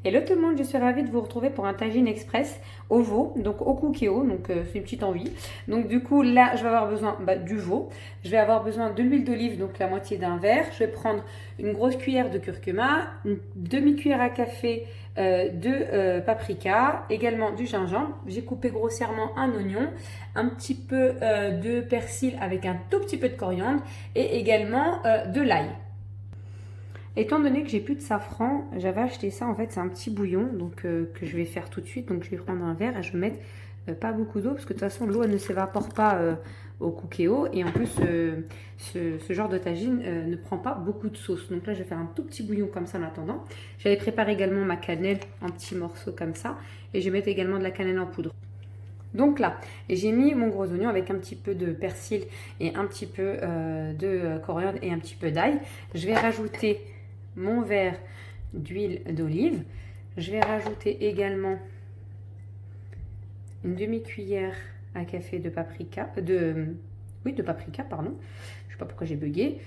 Hello tout le monde, je suis ravie de vous retrouver pour un tagine express au veau, donc au cookéo, donc c'est une petite envie. Donc du coup là je vais avoir besoin du veau, je vais avoir besoin de l'huile d'olive, donc la moitié d'un verre. Je vais prendre une grosse cuillère de curcuma, une demi-cuillère à café de paprika, également du gingembre. J'ai coupé grossièrement un oignon, un petit peu de persil avec un tout petit peu de coriandre et également de l'ail. Étant donné que j'ai plus de safran, j'avais acheté ça, en fait c'est un petit bouillon donc que je vais faire tout de suite. Donc je vais prendre un verre et je vais mettre pas beaucoup d'eau parce que de toute façon l'eau elle ne s'évapore pas au cookéo. Et en plus ce genre de tagine ne prend pas beaucoup de sauce. Donc là je vais faire un tout petit bouillon comme ça en attendant. J'avais préparé également ma cannelle en petits morceaux comme ça. Et je vais mettre également de la cannelle en poudre. Donc là, j'ai mis mon gros oignon avec un petit peu de persil et un petit peu de coriandre et un petit peu d'ail. Je vais rajouter mon verre d'huile d'olive. Je vais rajouter également une demi-cuillère à café de paprika, de paprika, pardon. Je sais pas pourquoi j'ai bugué.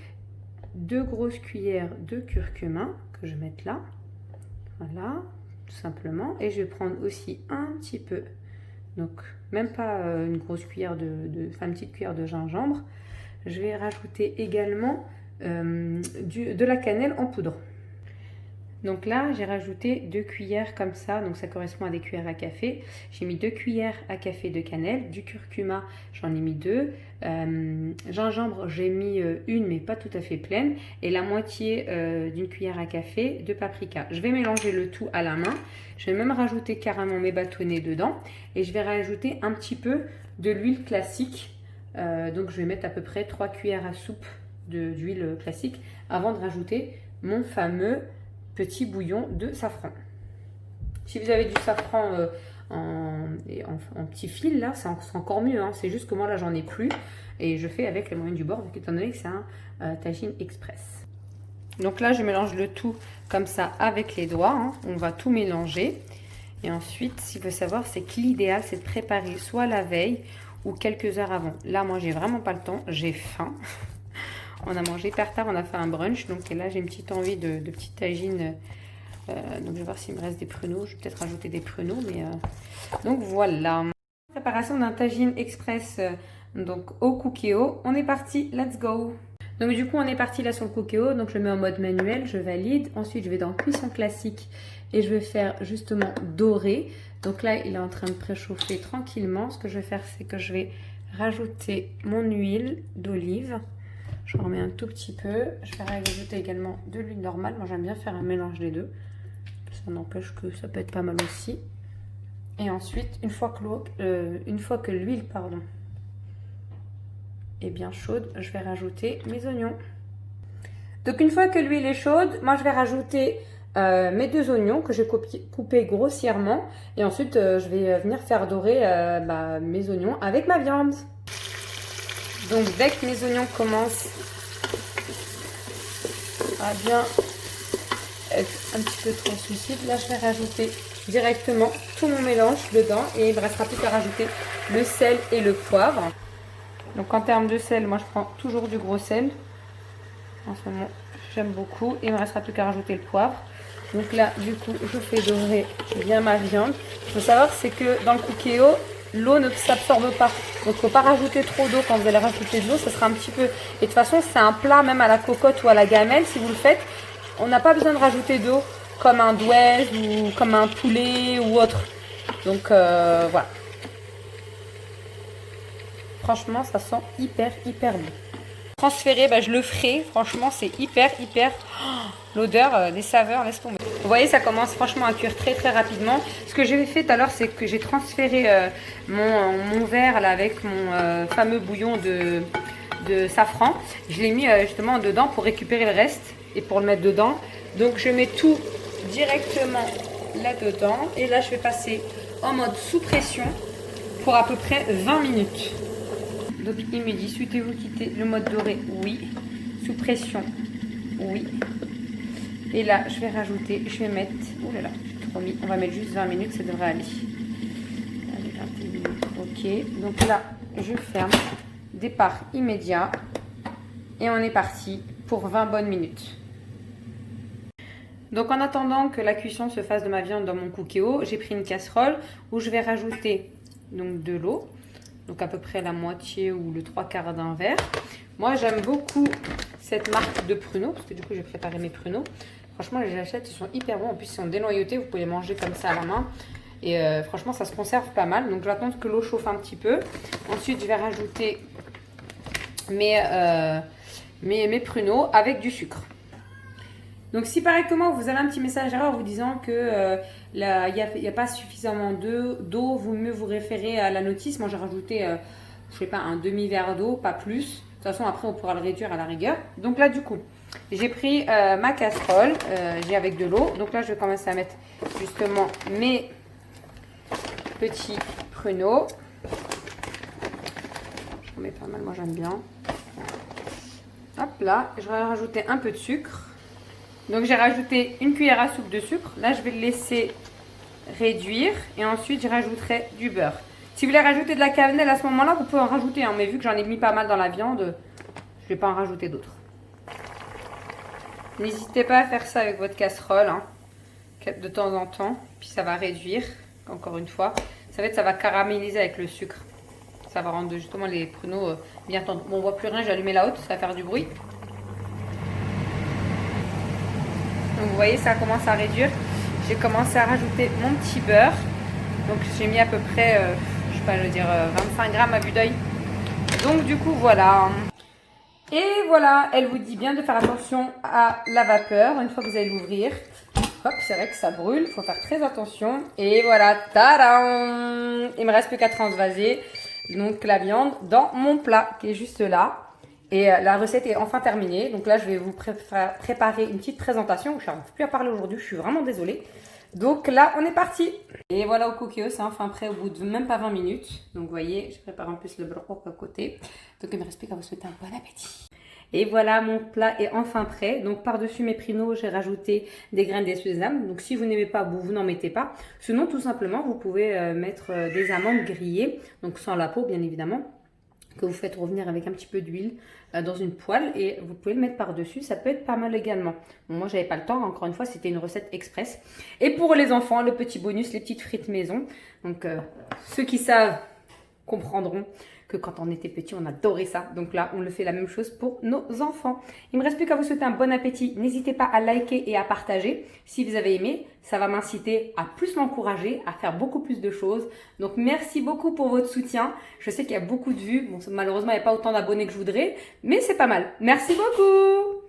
2 grosses cuillères de curcuma que je vais mettre là. Voilà, tout simplement. Et je vais prendre aussi un petit peu, donc même pas une grosse cuillère une petite cuillère de gingembre. Je vais rajouter également de la cannelle en poudre. Donc là, j'ai rajouté 2 cuillères comme ça, donc ça correspond à des cuillères à café. J'ai mis 2 cuillères à café de cannelle, du curcuma, j'en ai mis 2. Gingembre, j'ai mis une, mais pas tout à fait pleine. Et la moitié d'une cuillère à café de paprika. Je vais mélanger le tout à la main. Je vais même rajouter carrément mes bâtonnets dedans. Et je vais rajouter un petit peu de l'huile classique. Donc je vais mettre à peu près 3 cuillères à soupe d'huile classique avant de rajouter mon fameux petit bouillon de safran. Si vous avez du safran en petit fil, là, c'est encore mieux. Hein. C'est juste que moi, là, j'en ai plus. Et je fais avec les moyens du bord, étant donné que c'est un tagine express. Donc là, je mélange le tout comme ça avec les doigts. Hein. On va tout mélanger. Et ensuite, ce qu'il faut savoir, c'est que l'idéal, c'est de préparer soit la veille ou quelques heures avant. Là, moi, j'ai vraiment pas le temps. J'ai faim. On a mangé hyper tard, on a fait un brunch. Donc là, j'ai une petite envie de petite tagine. Donc je vais voir s'il me reste des pruneaux. Je vais peut-être rajouter des pruneaux. Donc voilà. Préparation d'un tagine express donc au cookéo. On est parti, let's go. Donc du coup, on est parti là sur le cookéo. Donc je mets en mode manuel, je valide. Ensuite, je vais dans cuisson classique et je vais faire justement doré. Donc là, il est en train de préchauffer tranquillement. Ce que je vais faire, c'est que je vais rajouter mon huile d'olive. Je remets un tout petit peu. Je vais rajouter également de l'huile normale. Moi, j'aime bien faire un mélange des deux. Ça n'empêche que ça peut être pas mal aussi. Et ensuite, une fois que l'huile est bien chaude, je vais rajouter mes oignons. Donc, une fois que l'huile est chaude, moi, je vais rajouter mes 2 oignons que j'ai coupés grossièrement. Et ensuite, je vais venir faire dorer mes oignons avec ma viande. Donc dès que mes oignons commencent à bien être un petit peu translucides, là je vais rajouter directement tout mon mélange dedans et il ne me restera plus qu'à rajouter le sel et le poivre. Donc en termes de sel, moi je prends toujours du gros sel. En ce moment j'aime beaucoup et il ne me restera plus qu'à rajouter le poivre. Donc là du coup je fais dorer bien ma viande. Il faut savoir c'est que dans le cookéo, l'eau ne s'absorbe pas. Donc il ne faut pas rajouter trop d'eau quand vous allez rajouter de l'eau. Ça sera un petit peu... Et de toute façon, c'est un plat même à la cocotte ou à la gamelle. Si vous le faites, on n'a pas besoin de rajouter d'eau comme un douez ou comme un poulet ou autre. Donc voilà. Franchement, ça sent hyper bon. Transférer, je le ferai. Franchement, c'est hyper... Oh, l'odeur, les saveurs, laisse tomber. Vous voyez, ça commence franchement à cuire très rapidement. Ce que j'ai fait tout à l'heure, c'est que j'ai transféré mon verre là, avec mon fameux bouillon de safran. Je l'ai mis justement dedans pour récupérer le reste et pour le mettre dedans. Donc je mets tout directement là-dedans. Et là, je vais passer en mode sous pression pour à peu près 20 minutes. Donc il me dit, souhaitez-vous quitter le mode doré? Oui. Sous pression? Oui. Et là, je vais mettre, oh là là, j'ai trop mis, on va mettre juste 20 minutes, ça devrait aller. Allez, 21 minutes, ok. Donc là, je ferme, départ immédiat, et on est parti pour 20 bonnes minutes. Donc en attendant que la cuisson se fasse de ma viande dans mon cookéo, j'ai pris une casserole où je vais rajouter donc de l'eau. Donc à peu près la moitié ou le 3/4 d'un verre. Moi j'aime beaucoup cette marque de pruneaux, parce que du coup j'ai préparé mes pruneaux. Franchement les j'achète, ils sont hyper bons. En plus ils sont dénoyautés, vous pouvez les manger comme ça à la main. Et franchement ça se conserve pas mal. Donc je vais attendre que l'eau chauffe un petit peu. Ensuite je vais rajouter mes pruneaux avec du sucre. Donc si pareil que moi vous avez un petit message erreur vous disant que il n'y a pas suffisamment d'eau, vaut mieux vous référer à la notice. Moi j'ai rajouté je sais pas un demi-verre d'eau, pas plus. De toute façon après on pourra le réduire à la rigueur. Donc là du coup j'ai pris ma casserole, j'ai avec de l'eau. Donc là je vais commencer à mettre justement mes petits pruneaux. Je mets pas mal, moi j'aime bien. Hop là, je vais rajouter un peu de sucre. Donc j'ai rajouté une cuillère à soupe de sucre. Là je vais le laisser réduire et ensuite je rajouterai du beurre. Si vous voulez rajouter de la cannelle à ce moment-là, vous pouvez en rajouter. Mais vu que j'en ai mis pas mal dans la viande, je ne vais pas en rajouter d'autres. N'hésitez pas à faire ça avec votre casserole de temps en temps. Puis ça va réduire, encore une fois. Ça va caraméliser avec le sucre. Ça va rendre justement les pruneaux bien tendres. Bon, on ne voit plus rien, j'ai allumé la haute, ça va faire du bruit. Donc vous voyez, ça commence à réduire. J'ai commencé à rajouter mon petit beurre. Donc j'ai mis à peu près, je sais pas, je veux dire 25 grammes à vue d'œil. Donc du coup voilà. Et voilà, elle vous dit bien de faire attention à la vapeur une fois que vous allez l'ouvrir. Hop, c'est vrai que ça brûle, il faut faire très attention. Et voilà, tadam! Il me reste plus qu'à transvaser donc la viande dans mon plat qui est juste là. Et la recette est enfin terminée. Donc là, je vais vous préparer une petite présentation. Je n'arrive plus à parler aujourd'hui, je suis vraiment désolée. Donc là, on est parti. Et voilà au cookéo, c'est enfin prêt au bout de même pas 20 minutes. Donc vous voyez, je prépare en plus le broc à côté. Donc il me reste plus qu'à vous souhaiter un bon appétit. Et voilà, mon plat est enfin prêt. Donc par-dessus mes pruneaux, j'ai rajouté des graines de sésame. Donc si vous n'aimez pas, vous n'en mettez pas. Sinon, tout simplement, vous pouvez mettre des amandes grillées. Donc sans la peau, bien évidemment, que vous faites revenir avec un petit peu d'huile dans une poêle et vous pouvez le mettre par-dessus, ça peut être pas mal également. Bon, moi j'avais pas le temps, encore une fois c'était une recette express. Et pour les enfants, le petit bonus, les petites frites maison. Donc ceux qui savent comprendront que quand on était petit on adorait ça. Donc là on le fait la même chose pour nos enfants. Il me reste plus qu'à vous souhaiter un bon appétit. N'hésitez pas à liker et à partager si vous avez aimé. Ça va m'inciter à plus m'encourager, à faire beaucoup plus de choses. Donc merci beaucoup pour votre soutien. Je sais qu'il y a beaucoup de vues. Bon, malheureusement il n'y a pas autant d'abonnés que je voudrais, mais c'est pas mal. Merci beaucoup.